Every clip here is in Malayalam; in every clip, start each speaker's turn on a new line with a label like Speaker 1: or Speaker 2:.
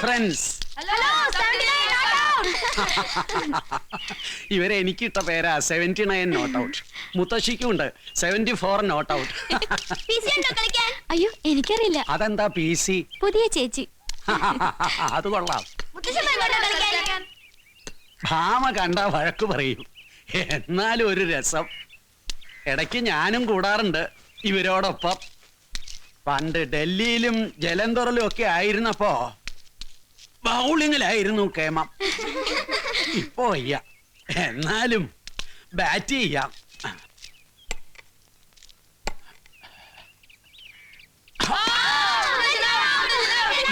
Speaker 1: ഫ്രണ്ട്സ്. ഇവരെ എനിക്കിട്ട പേരാ 79 നോട്ട് ഔട്ട്. മുത്തശ്ശിക്കും ഉണ്ട് 74 നോട്ട് ഔട്ട്.
Speaker 2: അയ്യോ എനിക്കറിയില്ല.
Speaker 1: അതെന്താ PC?
Speaker 2: പുതിയ ചേച്ചി.
Speaker 1: അത് കൊള്ളാം. ഭാമ കണ്ട വഴക്ക് പറയും, എന്നാലും ഒരു രസം. ഇടയ്ക്ക് ഞാനും കൂടാറുണ്ട് ഇവരോടൊപ്പം. പണ്ട് ഡൽഹിയിലും ജലന്ധറിലും ഒക്കെ ആയിരുന്നപ്പോ ബൗളിങ്ങിലായിരുന്നു കേമം. ഇപ്പോ വയ്യ, എന്നാലും ബാറ്റ് ചെയ്യാം.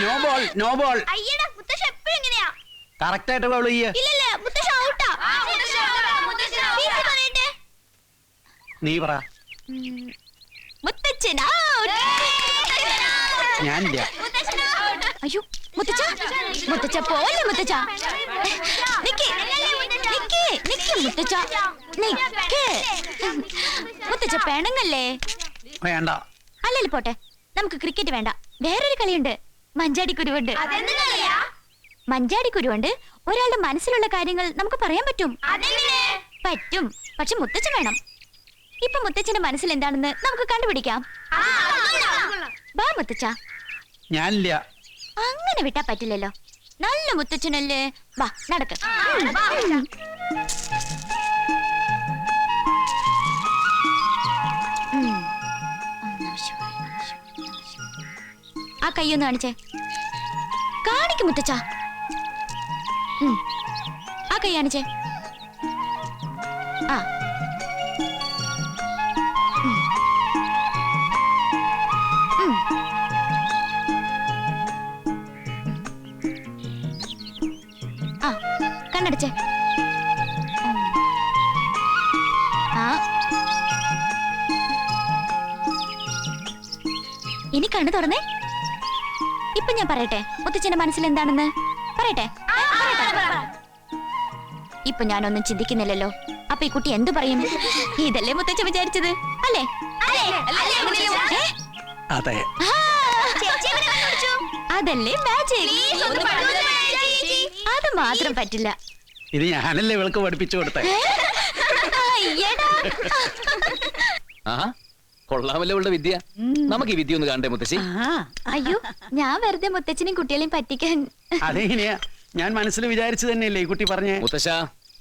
Speaker 1: No ball, no ball. Correct ആയിട്ട് ബൗൾ ചെയ്യ. നീ പറ. ഞാനില്ല.
Speaker 2: അയ്യോ മുത്തച്ഛ, മുത്തച്ഛ പോലെ മുത്തച്ഛ. മുത്തച്ഛ മുത്തച്ഛ പെണങ്ങല്ലേ?
Speaker 1: വേണ്ട.
Speaker 2: അല്ലല്ലോ പോട്ടെ, നമുക്ക് ക്രിക്കറ്റ് വേണ്ട. വേറൊരു കളിയുണ്ട്, മഞ്ചാടിക്കുരുവുണ്ട്. മഞ്ചാടിക്കുരുവുണ്ട് ഒരാളുടെ മനസ്സിലുള്ള കാര്യങ്ങൾ നമുക്ക് പറയാൻ പറ്റും. പറ്റും, പക്ഷെ മുത്തച്ഛൻ വേണം. ഇപ്പൊ മുത്തച്ഛന്റെ മനസ്സിൽ എന്താണെന്ന് നമുക്ക് കണ്ടുപിടിക്കാം. ബാ മുത്തച്ഛ.
Speaker 1: ഞാനില്ല.
Speaker 2: അങ്ങനെ വിട്ടാ പറ്റില്ലല്ലോ, നല്ല മുത്തച്ഛനല്ലേ. വാ നടക്ക്. ആ കയ്യൊന്ന് കാണിച്ചേ. കാണിക്കും മുത്തച്ഛ. ആ കൈ കാണിച്ചേ. ആ കണ്ണടച്ചേ. ഇനി കണ്ണു തുറന്നേ. ഇപ്പൊ ഞാൻ പറയട്ടെ മുത്തച്ഛന്റെ മനസ്സിൽ എന്താണെന്ന് പറയട്ടെ. ഇപ്പൊ ഞാനൊന്നും ചിന്തിക്കുന്നില്ലല്ലോ. അപ്പൊ ഈ കുട്ടി എന്തു പറയും? ഇതല്ലേ മുത്തച്ഛൻ വിചാരിച്ചത് അല്ലേ?
Speaker 1: അതെ,
Speaker 2: അതല്ലേ മാജിക്. അത് മാത്രം പറ്റില്ല.
Speaker 1: ഇത് ഞാനല്ലേ ഇവൾക്ക് പഠിപ്പിച്ചു കൊടുത്തേ.
Speaker 3: കൊള്ളാമല്ലോ ഉള്ള വിദ്യ. നമുക്ക് ഈ വിദ്യ ഒന്ന് കാണണ്ടേ മുത്തശ്ശി?
Speaker 2: അയ്യോ, ഞാൻ വെറുതെ മുത്തച്ഛനെയും കുട്ടികളെയും പറ്റിക്കാൻ.
Speaker 1: അതെങ്ങനെയാ? ഞാൻ മനസ്സിൽ വിചാരിച്ചു തന്നെയല്ലേ ഈ കുട്ടി പറഞ്ഞേ.
Speaker 3: മുത്തശ്ശ,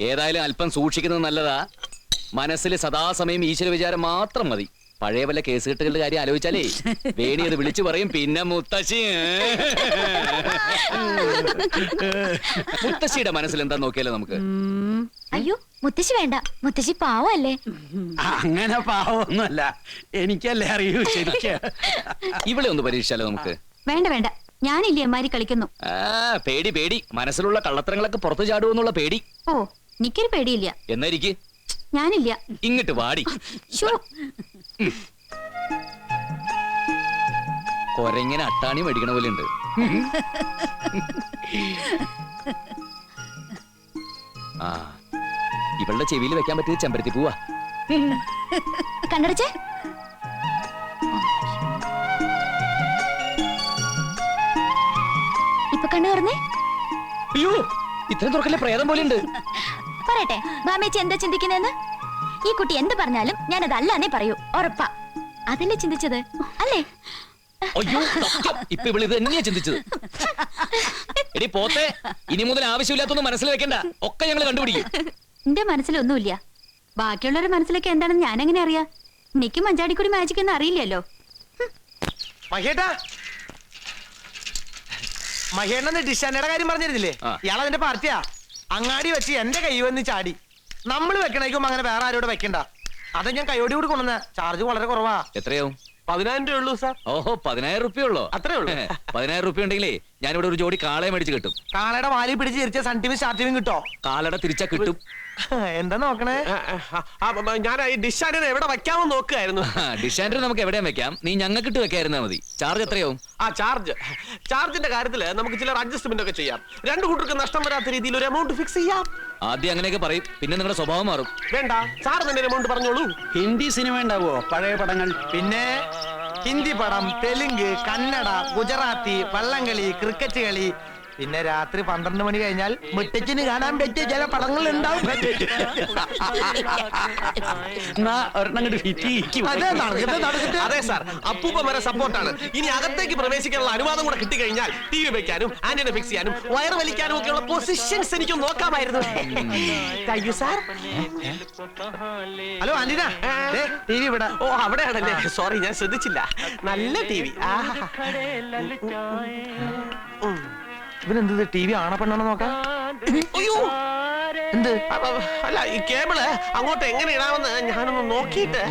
Speaker 3: ഏതായാലും അല്പം സൂക്ഷിക്കുന്നത് നല്ലതാ. മനസ്സിൽ സദാസമയം ഈശ്വര വിചാരം മാത്രം മതി. പഴയ വല്ല കേസുകെട്ടുകളുടെ കാര്യം ആലോചിച്ചാലേ വേണി അത് വിളിച്ചു പറയും. പിന്നെ മുത്തശ്ശി മുത്തശ്ശിയുടെ മനസ്സിൽ എന്താ നോക്കിയാലോ നമുക്ക്.
Speaker 2: അയ്യോ മുത്തശ്ശി വേണ്ട, മുത്തശ്ശി പാവല്ലേ.
Speaker 1: അങ്ങനെ പാവൊന്നുമല്ല, എനിക്കല്ലേ അറിയൂ ശരിക്ക്.
Speaker 3: ഇവിടെ ഒന്ന് പരീക്ഷിച്ചാലോ നമുക്ക്?
Speaker 2: വേണ്ട വേണ്ട, ഞാനില്ലേ അമ്മാരി കളിക്കുന്നു.
Speaker 3: പേടി പേടി, മനസ്സിലുള്ള കള്ളത്തരങ്ങളൊക്കെ പുറത്തു ചാടുമെന്നുള്ള പേടി.
Speaker 2: ഓ എനിക്കൊരു പേടിയില്ല.
Speaker 3: എന്നായിരിക്കും?
Speaker 2: ഞാനില്ല.
Speaker 3: ഇങ്ങോട്ട് വാടി. കൊരങ്ങനെ അട്ടാണി മേടിക്കണ പോലെ ഉണ്ട്. ആ, ഇവളുടെ ചെവിയിൽ വെക്കാൻ പറ്റിയത് ചെമ്പരത്തി പൂവാ.
Speaker 2: കണ്ണടച്ചേ. ഇപ്പൊ കണ്ണു തുറന്നേ.
Speaker 3: അയ്യോ, ഇത്രയും തുറക്കല്ലേ, പ്രേതം പോലെ ഉണ്ട്.
Speaker 2: പറയട്ടെ ഭാമേച്ചി എന്താ ചിന്തിക്കുന്നതെന്ന്? ഈ കുട്ടി എന്ത് പറഞ്ഞാലും ഞാനത് അല്ലാന്നേ പറയൂ, ഉറപ്പാ. അതല്ലേ ചിന്തിച്ചത് അല്ലേ?
Speaker 3: അയ്യോ സത്യം, ഇപ്പൊ ഇവള് ഇത് തന്നെയാ ചിന്തിച്ചത്. എടി പോത്തെ, ഇനി മുതൽ ആവശ്യമില്ലാത്തൊന്നും മനസ്സിൽ വെക്കണ്ട, ഒക്കെ ഞങ്ങൾ കണ്ടുപിടിക്കും.
Speaker 2: എന്റെ മനസ്സിലൊന്നുമില്ല, ബാക്കിയുള്ളവരുടെ മനസ്സിലൊക്കെ എന്താണെന്ന് ഞാൻ എങ്ങനെ അറിയാ? എനിക്ക് മഞ്ചാടിക്കുടി മാജിക് എന്ന് അറിയില്ലല്ലോ.
Speaker 4: മഹേണ്ണ ഡിഷാനയുടെ കാര്യം പറഞ്ഞിരുന്നില്ലേ? ഇയാൾ അതിന്റെ പാർട്ടിയാ. അങ്ങാടി വെച്ച് എന്റെ കൈ വന്ന് ചാടി. നമ്മൾ വെക്കണേക്കും അങ്ങനെ വേറെ ആരോട് വെക്കണ്ട. അത് ഞാൻ കൈയോടി കൂടി കൊണ്ടുവന്ന. ചാർജ് വളരെ കുറവാ.
Speaker 3: എത്രയാവും?
Speaker 4: 10,000 രൂപ ഉള്ളൂ സാർ.
Speaker 3: ഓഹോ, 10,000 റുപ്യ ഉള്ളോ?
Speaker 4: അത്രേ ഉള്ളൂ.
Speaker 3: 10,000 റുപ്യ ഉണ്ടെങ്കിലേ ഞാനിവിടെ ഒരു ജോഡി കാളയെ മേടിച്ച് കിട്ടും.
Speaker 4: കാളയുടെ വാലി പിടിച്ച് തിരിച്ച സൺ ടിവി സ്റ്റാർ ടിവിയും കിട്ടോ?
Speaker 3: കാളയുടെ തിരിച്ചാ കിട്ടും.
Speaker 4: എന്താ നോക്കണേ?
Speaker 5: ഞാൻ ഈ ഡിഷാൻഡർ എവിടെ വെക്കാമെന്ന് നോക്കുകയായിരുന്നു.
Speaker 3: ഡിഷാൻഡർ നമുക്ക് എവിടെയും വെക്കാം, നീ ഞങ്ങൾക്കിട്ട് വെക്കായിരുന്നാ മതി. ചാർജ് എത്രയാവും?
Speaker 5: ചാർജിന്റെ കാര്യത്തില് നമുക്ക് ചില അഡ്ജസ്റ്റ്മെന്റ് ഒക്കെ ചെയ്യാം. രണ്ടു കൂട്ടർക്ക് നഷ്ടം വരാത്ത രീതിയിൽ ഒരു എമൗണ്ട് ഫിക്സ് ചെയ്യാം.
Speaker 3: ആദ്യം അങ്ങനെയൊക്കെ പറയും, പിന്നെ നിങ്ങളുടെ സ്വഭാവം മാറും.
Speaker 5: വേണ്ട, സാർ തന്നെ എമൗണ്ട് പറഞ്ഞോളൂ.
Speaker 1: ഹിന്ദി സിനിമ ഉണ്ടാവോ? പഴയ പടങ്ങൾ?
Speaker 4: പിന്നെ ഹിന്ദി പടം, തെലുങ്ക്, കന്നഡ, ഗുജറാത്തി, വള്ളംകളി, ക്രിക്കറ്റ് കളി, പിന്നെ രാത്രി 12 മണി കഴിഞ്ഞാൽ മുത്തച്ഛന് കാണാൻ പറ്റിയ ചില പടങ്ങൾ ഉണ്ടാവും.
Speaker 1: എന്നാ ഒരെണ്ണം അങ്ങോട്ട് ഫിറ്റ് ചെയ്യിക്കും.
Speaker 4: അതെ, നടക്കട്ടെ, നടക്കട്ടെ.
Speaker 5: അതെ സാർ, അപ്പൂപ്പൻ വരെ സപ്പോർട്ടാണ്. ഇനി അകത്തേക്ക് പ്രവേശിക്കാനുള്ള അനുവാദം കൂടെ കിട്ടിക്കഴിഞ്ഞാൽ ടി വി വെക്കാനും ആന്റിനെ ഫിക്സ് ചെയ്യാനും വയർ വലിക്കാനും ഒക്കെയുള്ള പൊസിഷൻസ് എനിക്ക് നോക്കാമായിരുന്നു. Thank you sir.
Speaker 4: Hello antenna, T V ഇവിടെ.
Speaker 5: ഓ അവിടെയാണല്ലേ, സോറി ഞാൻ ശ്രദ്ധിച്ചില്ല. നല്ല ടി വി.
Speaker 4: ഇവനെന്ത് ടി വി ആണ പെണ്ണാണോ നോക്കാം?
Speaker 5: അയ്യോ
Speaker 4: എന്ത്?
Speaker 5: അല്ല, ഈ കേബിള് അങ്ങോട്ട് എങ്ങനെ ഇടാമെന്ന് ഞാനൊന്ന് നോക്കിയിട്ട്.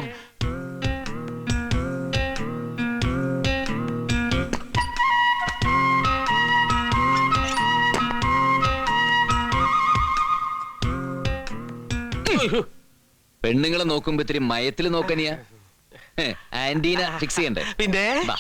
Speaker 3: പെണ്ണുങ്ങളെ നോക്കുമ്പോ ഇത്തിരി മയത്തിൽ നോക്കനിയാ. ആന്റീന ഫിക്സ് ചെയ്യണ്ടേ?
Speaker 5: പിന്നെ
Speaker 3: ബാ.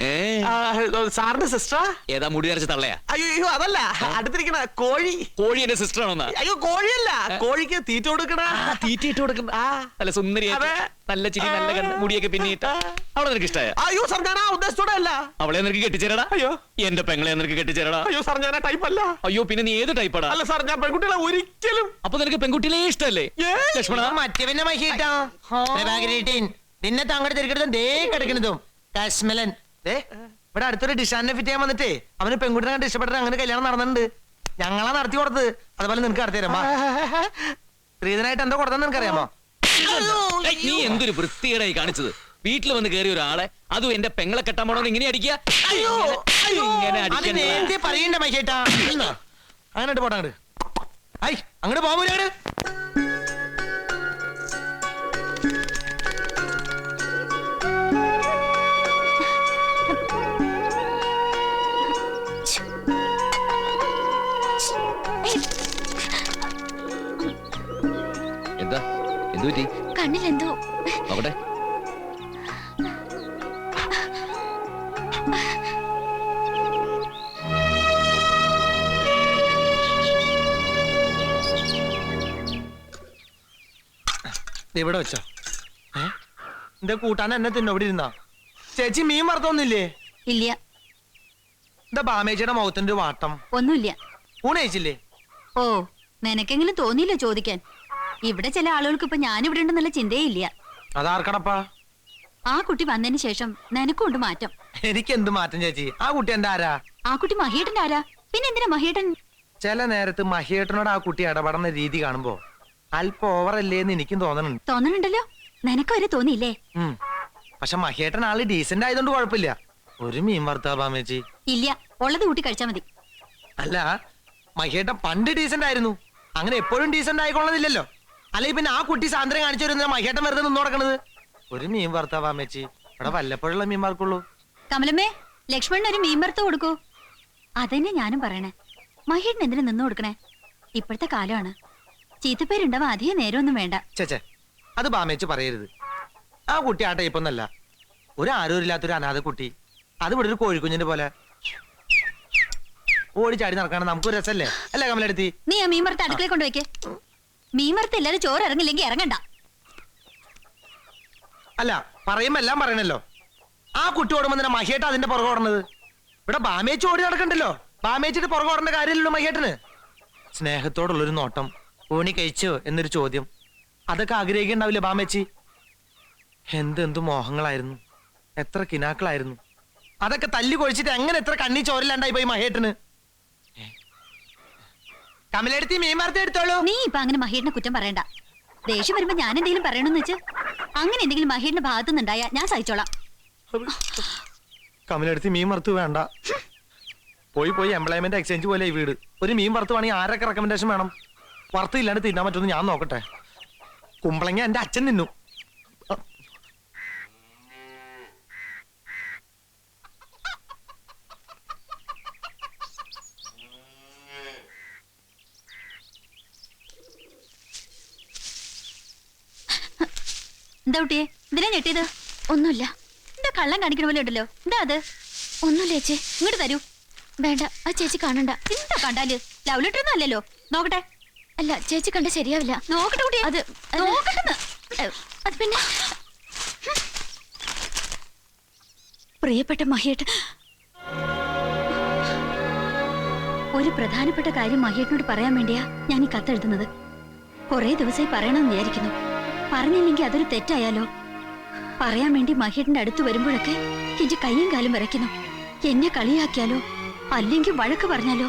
Speaker 3: ഏ,
Speaker 5: സാറിന്റെ സിസ്റ്ററാ?
Speaker 3: ഏതാ മുടി നരച്ച തള്ളയാ?
Speaker 5: അയ്യോ അതല്ല, അടുത്തിരിക്കണ കോഴി.
Speaker 3: കോഴി എന്റെ സിസ്റ്റർ ആണോന്നാ?
Speaker 5: അയ്യോ കോഴിയല്ല, കോഴിക്ക് തീറ്റ കൊടുക്കണ.
Speaker 3: തീറ്റിട്ട് കൊടുക്കുന്ന നല്ല സുന്ദരി,
Speaker 5: അതെ.
Speaker 3: നല്ല ചിരി, നല്ല കണ്ണ്, മുടിയൊക്കെ പിന്നിട്ട് അവളെ നിനക്ക് ഇഷ്ടമായ?
Speaker 5: അയ്യോ സാർ, ഞാൻ ആ ഉദ്ദേശത്തോടെ അല്ല.
Speaker 3: അവളെ നിനക്ക് കെട്ടിച്ചേരടാ.
Speaker 5: അയ്യോ
Speaker 3: എന്റെ പെങ്ങളെ നിനക്ക് കെട്ടിച്ചേരടാ.
Speaker 5: അയ്യോ സാർ, ഞാൻ ആ ടൈപ്പ് അല്ല.
Speaker 3: അയ്യോ പിന്നെ നീ ഏത് ടൈപ്പാടാ?
Speaker 5: അല്ല സാർ, ഞാൻ പെൺകുട്ടികളെ ഒരിക്കലും.
Speaker 3: അപ്പൊ നിനക്ക് പെൺകുട്ടികളെ ഇഷ്ടല്ലേ? ലക്ഷ്മണ,
Speaker 4: മറ്റവന്റെ മഹിട്ടാ നിന്നെ തങ്ങടെ തിരിക്കടുത്തും ദേ കിടക്കുന്നതും കാശ്മലൻ. ദേ ഇവിടെ അടുത്തൊരു ഡിഷാനെ ഫിറ്റ് ചെയ്യാൻ വന്നിട്ടേ അവന് പെൺകുട്ടിനെ കണ്ട് ഇഷ്ടപ്പെട്ട അങ്ങനെ കല്യാണം നടന്നിട്ടുണ്ട്. ഞങ്ങളാ നടത്തി കൊടുത്തത്. അതുപോലെ നിനക്ക് നടത്തി തരാമോ? സ്ത്രീധനായിട്ട് എന്താ കൊടുത്തെന്ന് നിനക്കറിയാമോ?
Speaker 3: ഏയ്, നീ എന്തൊരു വൃത്തികേടായി കാണിച്ചത്. വീട്ടിൽ വന്ന് കയറിയ ഒരാളെ, അതും എന്റെ പെങ്ങളെ കെട്ടാൻ പോണോന്ന് ഇങ്ങനെ അടിക്കുക. ഇങ്ങനെ
Speaker 4: അത്
Speaker 3: അടിക്കണ്ട.
Speaker 4: നേരത്തെ പറയണ്ട മഹിട്ടാ. അങ്ങനെ പോട്ടെ അങ്ങോട്ട്. ഐ അങ്ങോട്ട് പോകൂല അങ്ങോട്ട്.
Speaker 3: എന്താ എന്തു പറ്റി?
Speaker 2: കണ്ണിലെന്തോ.
Speaker 3: അവിടെ
Speaker 4: ഇവിടെ വെച്ചോ. എന്റെ കൂട്ടാൻ എന്നെ തിന്നോ ഇവിടെ ഇരുന്നാ? ചേച്ചി മീൻ വറുത്തൊന്നില്ലേ?
Speaker 2: ഇല്ല,
Speaker 4: എന്താ ബാമേച്ചിയുടെ മുഖത്തിന്റെ ഒരു വാട്ടം?
Speaker 2: ഒന്നുമില്ല.
Speaker 4: ഊണയിച്ചില്ലേ?
Speaker 2: ഓ, നിനക്കെങ്കിലും തോന്നിയില്ല ചോദിക്കാൻ. ഇവിടെ ചില ആളുകൾക്ക് ഇപ്പൊ ഞാനിവിടെ ഉണ്ടെന്നുള്ള ചിന്തയേ ഇല്ല.
Speaker 4: അതാർക്കടപ്പാ?
Speaker 2: ആ കുട്ടി വന്നതിന് ശേഷം നിനക്കുണ്ട് മാറ്റം.
Speaker 4: എനിക്ക് എന്ത് മാറ്റം ചേച്ചി? ആ കുട്ടി എന്റെ ആരാ?
Speaker 2: ആ കുട്ടി മഹിയേട്ടന്റെ ആരാ? പിന്നെ എന്തിനാ മഹിയേട്ടൻ?
Speaker 4: ചില നേരത്ത് മഹിയേട്ടനോട് ആ കുട്ടി ഇടപെടുന്ന രീതി കാണുമ്പോ അല്പം ഓവറല്ലേന്ന് എനിക്കും തോന്നണുണ്ട്.
Speaker 2: തോന്നണുണ്ടല്ലോ, നിനക്ക് വരെ തോന്നിയില്ലേ?
Speaker 4: പക്ഷെ മഹിയേട്ടൻ ആള് ഡീസന്റ് ആയതുകൊണ്ട് കുഴപ്പമില്ല. ഒരു മീൻ വറുത്താ ബാമേച്ചി?
Speaker 2: ഇല്ല, ഉള്ളത് കൂട്ടി കഴിച്ചാ മതി.
Speaker 4: അല്ല, മഹിയേട്ടൻ പണ്ട് ഡീസന്റ് ആയിരുന്നു. അങ്ങനെ എപ്പോഴും ഡീസന്റ് ആയിക്കൊള്ളതില്ലല്ലോ. അല്ലെങ്കിൽ പിന്നെ ആ കുട്ടി സാന്ദ്രം കാണിച്ചു വരുന്ന മഹിയേട്ടൻ വെറുതെ നിന്ന് നടക്കണത്. ഒരു മീൻ വറുത്താ ബാമേച്ചി? ഇവിടെ വല്ലപ്പോഴുള്ള മീൻ വറുക്കുള്ളൂ.
Speaker 2: കമലമ്മേ, ലക്ഷ്മണൻ ഒരു മീൻ വറുത്ത് കൊടുക്കൂ. അതന്നെ ഞാനും പറയണേ. മഹിയേട്ടൻ എന്തിനു നിന്ന് കൊടുക്കണേ? ഇപ്പോഴത്തെ കാലമാണ്. ചീത്തപ്പേരുണ്ടാവാൻ അധികം നേരമൊന്നും വേണ്ട.
Speaker 4: ചേച്ചേ, അത് ബാമേച്ച് പറയരുത്. ആ കുട്ടി ആ ടൈപ്പൊന്നല്ല. ഒരു ആരോഗ്യമില്ലാത്തൊരു അനാഥ കുട്ടി. അത് ഇവിടെ ഒരു കോഴിക്കുഞ്ഞിന്റെ പോലെ ഓടിച്ചാടി നടക്കാണ്. നമുക്കൊരു രസല്ലേ അല്ലേ കമലെടുത്തി?
Speaker 2: നീ ആ മീൻ വറുത്ത് അടുക്കളയിൽ കൊണ്ടുവയ്ക്ക്. മീൻ വറുത്ത് ഇല്ലാതെ ചോറ് ഇറങ്ങില്ലെങ്കിൽ ഇറങ്ങണ്ട.
Speaker 4: അല്ല, പറയുമ്പോ എല്ലാം പറയണല്ലോ. ആ കുട്ടി ഓടുമ്പോ തന്നെ മഹിയേട്ട അതിന്റെ പുറകെ ഓടണത്. ഇവിടെ ബാമേച്ച് ഓടി നടക്കണ്ടല്ലോ. ബാമേച്ചിട്ട് പുറകെ ഓടേണ്ട കാര്യമില്ലല്ലോ മഹിയേട്ടന്. സ്നേഹത്തോടുള്ളൊരു നോട്ടം, ഊണി കഴിച്ചോ എന്നൊരു ചോദ്യം, അതൊക്കെ ആഗ്രഹിക്കണ്ടാവില്ലേ ബാമേച്ചി? എന്തെന്തു മോഹങ്ങളായിരുന്നു, എത്ര കിനാക്കളായിരുന്നു. അതൊക്കെ തല്ലി കൊഴിച്ചിട്ട് എങ്ങനെ എത്ര കണ്ണി ചോരില്ലാണ്ടായി പോയി മഹേട്ടന്. കമലെടുത്തി മീൻ വറുത്ത് എടുത്തോളൂ.
Speaker 2: നീ ഇപ്പൊ അങ്ങനെ മഹിയേട്ടനെ കുറ്റം പറയണ്ട. ദേഷ്യം വരുമ്പോ ഞാൻ എന്തെങ്കിലും പറയണമെന്ന് വെച്ച് അങ്ങനെ എന്തെങ്കിലും മഹിയേട്ടന്റെ ഭാഗത്തുനിന്നുണ്ടായാ ഞാൻ സഹിച്ചോളാം.
Speaker 4: കമലെടുത്തി മീൻ വറുത്ത് വേണ്ട. പോയി എംപ്ലോയ്മെന്റ് എക്സ്ചേഞ്ച് പോലെ ഈ വീട്. ഒരു മീൻ വറുത്ത് വേണമെങ്കിൽ ആരൊക്കെ റെക്കമെൻഡേഷൻ വേണം? വറുത്ത് ഇല്ലാണ്ട് തിന്നാൻ പറ്റുമെന്ന് ഞാൻ നോക്കട്ടെ. കുമ്പളങ്ങ എന്റെ അച്ഛൻ തിന്നു.
Speaker 2: എന്താ കുട്ടിയെ ഇതിനെ ഞെട്ടിയത്? ഒന്നുമില്ല. എന്താ കള്ളം കാണിക്കണ പോലെ ഉണ്ടല്ലോ. എന്താ അത്? ഒന്നുമില്ല ചേച്ചി, ഇങ്ങോട്ട് തരൂ. വേണ്ട, ആ ചേച്ചി കാണണ്ട.
Speaker 6: എന്താ കണ്ടാല്? ലവ് ലെറ്റർ ഒന്നും അല്ലല്ലോ. നോക്കട്ടെ.
Speaker 2: അല്ല, ചേച്ചി കണ്ട ശരിയാവില്ല.
Speaker 6: നോക്കട്ടെ കുട്ടി.
Speaker 2: അത്
Speaker 6: നോക്കട്ടെന്ന്.
Speaker 2: അത് പിന്നെ പ്രിയപ്പെട്ട മഹേട്ട്, ഒരു പ്രധാനപ്പെട്ട കാര്യം മഹേട്ടിനോട് പറയാൻ വേണ്ടിയാ ഞാൻ ഈ കത്തെഴുതുന്നത്. കുറെ ദിവസമായി പറയണമെന്ന് വിചാരിക്കുന്നു. പറഞ്ഞില്ലെങ്കിൽ അതൊരു തെറ്റായാലോ. പറയാൻ വേണ്ടി മഹേട്ടിന്റെ അടുത്ത് വരുമ്പോഴൊക്കെ എന്റെ കയ്യും കാലും വിറയ്ക്കുന്നു. എന്നെ കളിയാക്കിയാലോ അല്ലെങ്കിൽ വഴക്ക് പറഞ്ഞാലോ.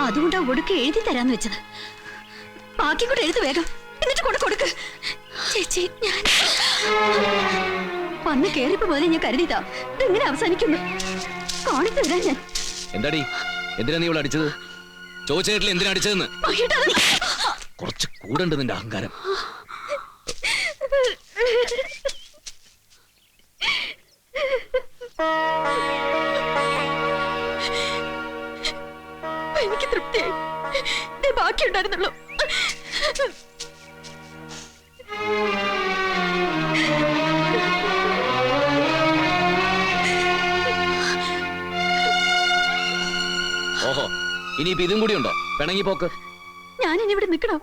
Speaker 2: അതുകൊണ്ടാ ഒടുക്കെ എഴുതി തരാന്ന് വെച്ചത്. ബാക്കി കൂടെ എഴുതു വേഗം, എന്നിട്ട് കൊടുക്ക്. ചേച്ചി, ഞാൻ വന്ന് കേറിപ്പോ മുതലേ ഞാൻ കരുതിയതാ ഇതെങ്ങനെ അവസാനിക്കുന്നു. കാണിച്ചു തരാം ഞാൻ.
Speaker 3: എന്താടി, എന്തിനാ നീ ഇവിടെ അടിച്ചത്? ചോദിച്ചിട്ടില്ല എന്തിനാ അടിച്ചതെന്ന്.
Speaker 2: മഹേട്ടാ,
Speaker 3: കുറച്ച് കൂടുണ്ട് നിന്റെ അഹങ്കാരം.
Speaker 2: എനിക്ക് തൃപ്തിയായി. ബാക്കി ഉണ്ടായിരുന്നുള്ളൂ.
Speaker 3: ഓഹോ, ഇനിയിപ്പോ ഇതും കൂടി ഉണ്ടോ? പിണങ്ങി പോക്ക്.
Speaker 2: ഞാനിനി ഇവിടെ നിൽക്കണോ?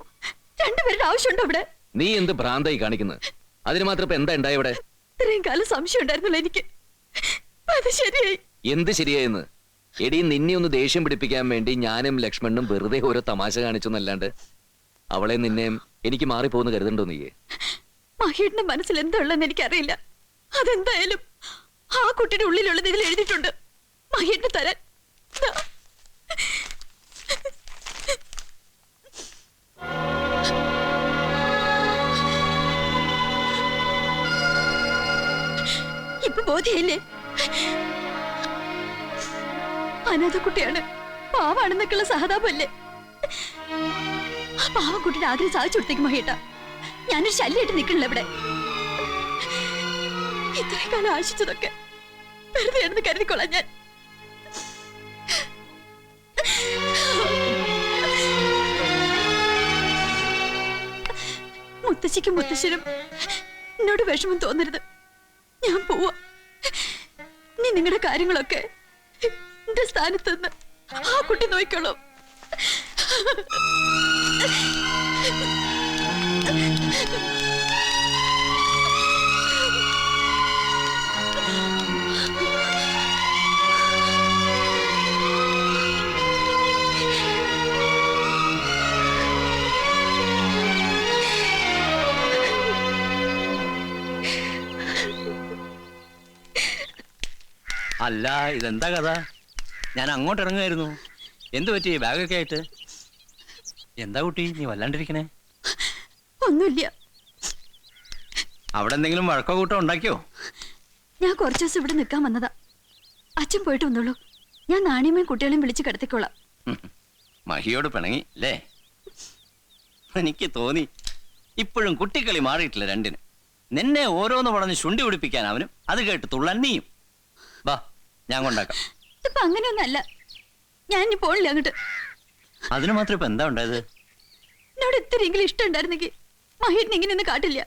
Speaker 2: രണ്ടുപേരുടെ ആവശ്യമുണ്ടോ ഇവിടെ?
Speaker 3: നീ എന്ത് ഭ്രാന്തായി കാണിക്കുന്നത്? അതിന് മാത്രം ഇപ്പൊ എന്താ ഉണ്ടായി ഇവിടെ?
Speaker 2: ഇത്രയും കാലം സംശയം ഉണ്ടായിരുന്നല്ലോ എനിക്ക്. അത് ശരിയായി.
Speaker 3: എന്ത് ശരിയായെന്ന്? എടി, നിന്നെ ഒന്ന് ദേഷ്യം പിടിപ്പിക്കാൻ വേണ്ടി ഞാനും ലക്ഷ്മണനും വെറുതെ ഓരോ തമാശ കാണിച്ചു എന്നല്ലാണ്ട് അവളെ നിന്നെയും എനിക്ക് മാറിപ്പോന്ന് കരുതണ്ടോ നീ?
Speaker 2: മഹേട്ടിന്റെ മനസ്സിൽ എന്താ ഉള്ളതെന്ന് എനിക്കറിയില്ല. അതെന്തായാലും ആ കുട്ടിയുടെ ഉള്ളിലുള്ളത് ഇതിൽ എഴുതിയിട്ടുണ്ട്. മഹേട്ടിന് തരാൻ. ദാ. ഇപ്പൊ ബോധ്യയില്ലേ? അനാഥ കുട്ടിയാണ്, പാവാണെന്നൊക്കെയുള്ള സഹതാപല്ലേ. പാവക്കുട്ടിയുടെ ആഗ്രഹം സാധിച്ചു കൊടുത്തേക്ക് മഹേട്ട. ഞാനൊരു ശല്യമായിട്ട് നിൽക്കണില്ല ഇവിടെ. ഇത്രയും കാലം ആശിച്ചതൊക്കെ വെറുതെയാണെന്ന് കരുതിക്കൊള്ളാം ഞാൻ. മുത്തശ്ശിക്കും മുത്തശ്ശനും എന്നോട് വിഷമം തോന്നരുത്. ഞാൻ പോവാ. നീ നിങ്ങളുടെ കാര്യങ്ങളൊക്കെ എന്റെ സ്ഥാനത്ത് നിന്ന് ആ കുട്ടി നോക്കിക്കോളൂ.
Speaker 7: അല്ല, ഇതെന്താ കഥ? ഞാൻ അങ്ങോട്ട് ഇറങ്ങുമായിരുന്നു. എന്തു പറ്റി ബാഗൊക്കെ ആയിട്ട്? എന്താ കുട്ടി നീ വല്ലാണ്ടിരിക്കണേ?
Speaker 2: ഒന്നുമില്ല.
Speaker 7: അവിടെ എന്തെങ്കിലും വഴക്കോ കൂട്ടോ ഉണ്ടാക്കിയോ?
Speaker 2: ഞാൻ കുറച്ചു ദിവസം ഇവിടെ നിൽക്കാൻ വന്നതാ. അച്ഛൻ പോയിട്ട് വന്നോളൂ. ഞാൻ നാണിയമ്മയും കുട്ടികളെയും വിളിച്ച് കിടത്തിക്കോളാം.
Speaker 7: മഹിയോട് പിണങ്ങി അല്ലേ? എനിക്ക് തോന്നി ഇപ്പോഴും കുട്ടിക്കളി മാറിയിട്ടില്ല രണ്ടിന്. നിന്നെ ഓരോന്ന് പറഞ്ഞ് ശുണ്ടി പിടിപ്പിക്കാൻ അവനും, അത് കേട്ട് തുള്ളൻ നീയും. വാ, ഞാൻ കൊണ്ടാക്കാം.
Speaker 2: ഇപ്പൊ അങ്ങനെയൊന്നല്ല. ഞാൻ ഇനി പോണില്ല അങ്ങോട്ട്.
Speaker 7: അതിന് മാത്രം ഇപ്പൊ എന്താ ഉണ്ടായത്?
Speaker 2: എന്നോട് ഇത്രയെങ്കിലും ഇഷ്ടം ഉണ്ടായിരുന്നെങ്കിൽ മഹേട്ടിന് ഇങ്ങനെയൊന്നും കാട്ടില്ല.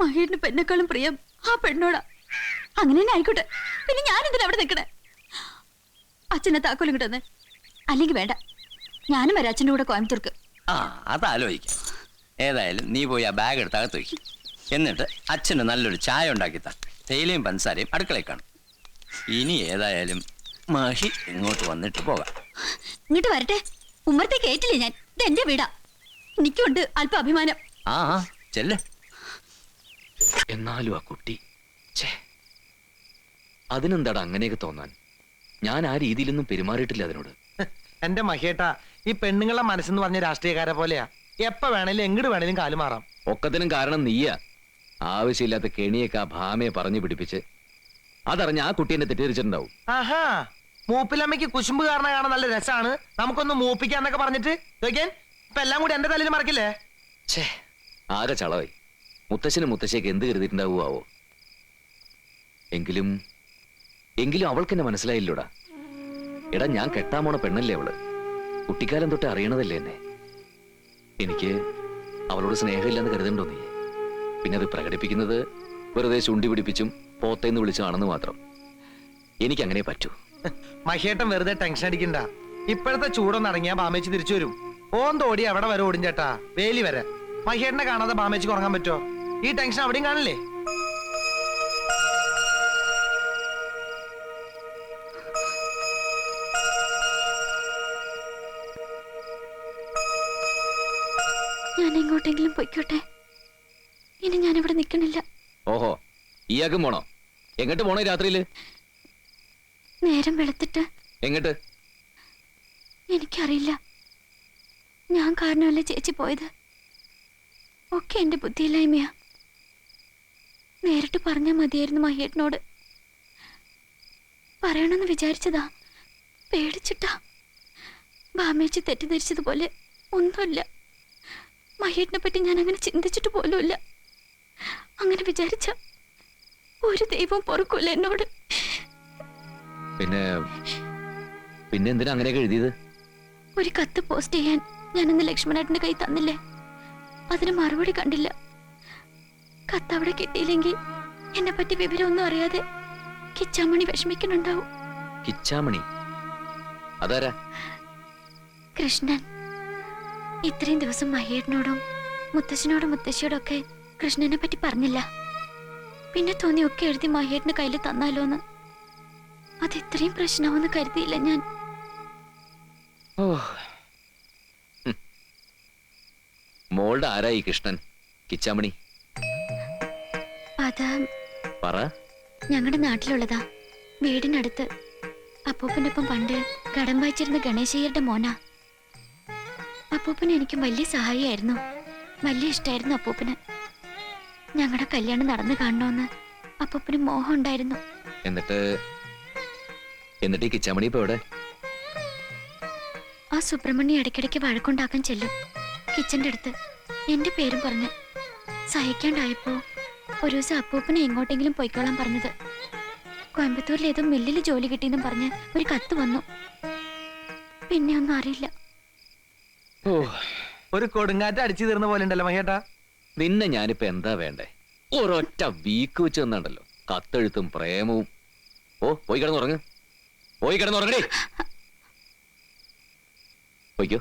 Speaker 2: മഹേട്ടിന് പെണ്ണെക്കാളും പ്രിയം ആ പെണ്ണോടാ. അങ്ങനെ തന്നെ ആയിക്കോട്ടെ. പിന്നെ ഞാനെന്തിനാ അവിടെ നിൽക്കണേ? അച്ഛനെ താക്കോലും കിട്ടുന്നേ. അല്ലെങ്കിൽ വേണ്ട, ഞാനും വരാം അച്ഛൻ്റെ കൂടെ കോയമ്പത്തൂർക്ക്.
Speaker 7: ആ, അതാലോചിക്കാം. ഏതായാലും നീ പോയി ആ ബാഗ് എടുത്ത് അകത്ത് വയ്ക്കും. എന്നിട്ട് അച്ഛന് നല്ലൊരു ചായ ഉണ്ടാക്കിത്താ. തേയിലയും പഞ്ചസാരയും അടുക്കളയിൽ കാണും. ഇനി ഏതായാലും മഹി ഇങ്ങോട്ട് വന്നിട്ട് പോകാം.
Speaker 2: ഇങ്ങോട്ട് വരട്ടെ. ഉമ്മറത്തേക്ക് ഏറ്റില്ലേ ഞാൻ. ഇത് എന്റെ വീടാ. എനിക്കുണ്ട് അല്പം അഭിമാനം.
Speaker 7: ആ ചെല്ല്.
Speaker 3: എന്നാലും ആ കുട്ടി, അതിനെന്താടാ അങ്ങനെയൊക്കെ തോന്നാൻ? ഞാൻ ആ രീതിയിലൊന്നും പെരുമാറിയിട്ടില്ല അതിനോട്.
Speaker 4: എന്റെ മഹേട്ടാ, ഈ പെണ്ണുങ്ങളെ മനസ്സെന്ന് പറഞ്ഞ രാഷ്ട്രീയക്കാരെ പോലെയാ. എപ്പ വേണേലും എങ്ങോട്ട് വേണേലും കാലു മാറാം.
Speaker 3: ഒക്കത്തിനും കാരണം നീയാ. ആവശ്യമില്ലാത്ത കെണിയൊക്കെ ആ ഭാമയെ പറഞ്ഞു പിടിപ്പിച്ച് അതറിഞ്ഞ ആ കുട്ടി എന്നെ തെറ്റിദ്ധരിച്ചിട്ടുണ്ടാവും.
Speaker 4: ആഹാ, മൂപ്പിലമ്മയ്ക്ക് കുശുമ്പ് കാരണം കാണാൻ നല്ല രസാണ്, നമുക്കൊന്ന് മൂപ്പിക്കാന്നൊക്കെ പറഞ്ഞിട്ട് നോക്കിയാൻ ഇപ്പൊ എല്ലാം കൂടി എന്റെ തലയിൽ മറക്കില്ലേ?
Speaker 3: ആകെ ചളവായി. മുത്തശ്ശനും മുത്തശ്ശിയൊക്കെ എന്ത് കരുതിയിട്ടുണ്ടാവുമോ? എങ്കിലും അവൾക്ക് എന്നെ മനസ്സിലായില്ലോടാ. എടാ, ഞാൻ കെട്ടാൻ പോണ പെണ്ണല്ലേ അവള്. കുട്ടിക്കാലം തൊട്ട് അറിയണതല്ലേ എന്നെ. എനിക്ക് അവളോട് സ്നേഹമില്ലെന്ന് കരുതണ്ടോ നീ? പിന്നെ അത് പ്രകടിപ്പിക്കുന്നത് വെറുതെ ചുണ്ടി പിടിപ്പിച്ചും പോത്തേന്ന് വിളിച്ചാണെന്ന് മാത്രം. എനിക്കങ്ങനെ പറ്റൂ.
Speaker 4: മഹിയേട്ടൻ വെറുതെ ടെൻഷൻ അടിക്കണ്ട. ഇപ്പോഴത്തെ ചൂടൊന്നും അടങ്ങിയാ ബാമേച്ചി തിരിച്ചു വരും. ഓന്തോടി അവിടെ വരെ ഓടും ചേട്ടാ, വേലി വരെ. മഹിയേട്ടനെ കാണാതെ ബാമേച്ചിക്ക് ഉറങ്ങാൻ പറ്റുമോ? ഈ ടെൻഷൻ അവിടെയും കാണില്ലേ?
Speaker 2: ഞാൻ എങ്ങോട്ടെങ്കിലും പൊയ്ക്കോട്ടെ. ഇനി ഞാനിവിടെ നിൽക്കണില്ല.
Speaker 3: ഓഹോ, ഈയാക്കും പോണോ? എങ്ങോട്ട് പോണോ രാത്രിയില്?
Speaker 2: നേരം വെളുത്തിട്ട്.
Speaker 3: എങ്ങോട്ട്?
Speaker 2: എനിക്കറിയില്ല. ഞാൻ കാരണമല്ലേ ചേച്ചി പോയത്. ഒക്കെ എന്റെ ബുദ്ധിയില്ലായ്മയാ. നേരിട്ട് പറഞ്ഞാൽ മതിയായിരുന്നു മഹിയേട്ടനോട്. പറയണമെന്ന് വിചാരിച്ചതാ, പേടിച്ചിട്ടാ. ബാമേച്ചി തെറ്റിദ്ധരിച്ചതുപോലെ ഒന്നുമില്ല. മഹിയേട്ടനെ പറ്റി ഞാൻ അങ്ങനെ ചിന്തിച്ചിട്ട് പോലുമില്ല. അങ്ങനെ വിചാരിച്ച ഒരു ദൈവം പൊറുക്കൂല എന്നോട്.
Speaker 3: പിന്നെ എന്തിനാ അങ്ങനെയൊക്കെ എഴുതിയത്?
Speaker 2: ഒരു കത്ത് പോസ്റ്റ് ചെയ്യാൻ ഞാനിന്ന് ലക്ഷ്മണേട്ടന്റെ കൈ തന്നില്ലേ, അതിന് മറുപടി കണ്ടില്ല. കത്ത് അവിടെ കിട്ടിയില്ലെങ്കിൽ എന്നെ പറ്റി വിവരമൊന്നും അറിയാതെ കിച്ചാമണി വിഷമിക്കുന്നുണ്ടാവും.
Speaker 3: കിച്ചാമണി? അതാരാ?
Speaker 2: കൃഷ്ണൻ. ഇത്രയും ദിവസം മഹേട്ടനോടും മുത്തശ്ശനോടും മുത്തശ്ശിയോടും ഒക്കെ കൃഷ്ണനെ പറ്റി പറഞ്ഞില്ല. പിന്നെ തോന്നി ഒക്കെ എഴുതി മഹേട്ടന് കയ്യിൽ തന്നാലോന്ന്. അത് ഇത്രയും പ്രശ്നമാവെന്ന് കരുതിയില്ല ഞാൻ.
Speaker 3: മോളുടെ ആരായി കൃഷ്ണൻ? കിച്ചാമണി?
Speaker 2: അത്
Speaker 3: പറ.
Speaker 2: ഞങ്ങളുടെ നാട്ടിലുള്ളതാ, വീടിനടുത്ത്. അപ്പൂപ്പൻ്റെ ഒപ്പം പണ്ട് കടം വായിച്ചിരുന്ന ഗണേശയ്യരുടെ മോനാ. അപ്പൂപ്പന് എനിക്കും വലിയ സഹായിയായിരുന്നു. വലിയ ഇഷ്ടമായിരുന്നു അപ്പൂപ്പന്. ഞങ്ങളുടെ കല്യാണം നടന്നു കാണണമെന്ന് അപ്പൂപ്പന് മോഹം ഉണ്ടായിരുന്നു.
Speaker 3: എന്നിട്ട് ഈ കിച്ചാമണി ഇപ്പൊ എവിടെ?
Speaker 2: ആ സുബ്രഹ്മണ്യം ഇടയ്ക്കിടയ്ക്ക് വഴക്കുണ്ടാക്കാൻ ചെല്ലും കിച്ചന്റെ അടുത്ത്, എന്റെ പേരും പറഞ്ഞ്. സഹിക്കാണ്ടായപ്പോ ഒരു ദിവസം അപ്പൂപ്പനെ എങ്ങോട്ടെങ്കിലും പോയിക്കോളാൻ പറഞ്ഞത്. കോയമ്പത്തൂരിൽ ഏതോ മില്ലിൽ ജോലി കിട്ടിയെന്നും പറഞ്ഞ് ഒരു കത്ത് വന്നു. പിന്നെ ഒന്നും അറിയില്ല.
Speaker 4: ഒരു കൊടുങ്കാറ്റ് അടിച്ചു തീർന്ന പോലെ ഉണ്ടല്ലോ മഹിയേട്ടാ.
Speaker 3: നിന്നെ ഞാനിപ്പോ എന്താ വേണ്ടേ? ഒരൊറ്റ വീക്ക് വെച്ച് തന്നുണ്ടല്ലോ, കത്തെഴുത്തും പ്രേമവും. ഓ, പോയി കിടന്നുറങ്ങ്, പോയി കിടന്നുറങ്ങടേ. പോയിക്കോ.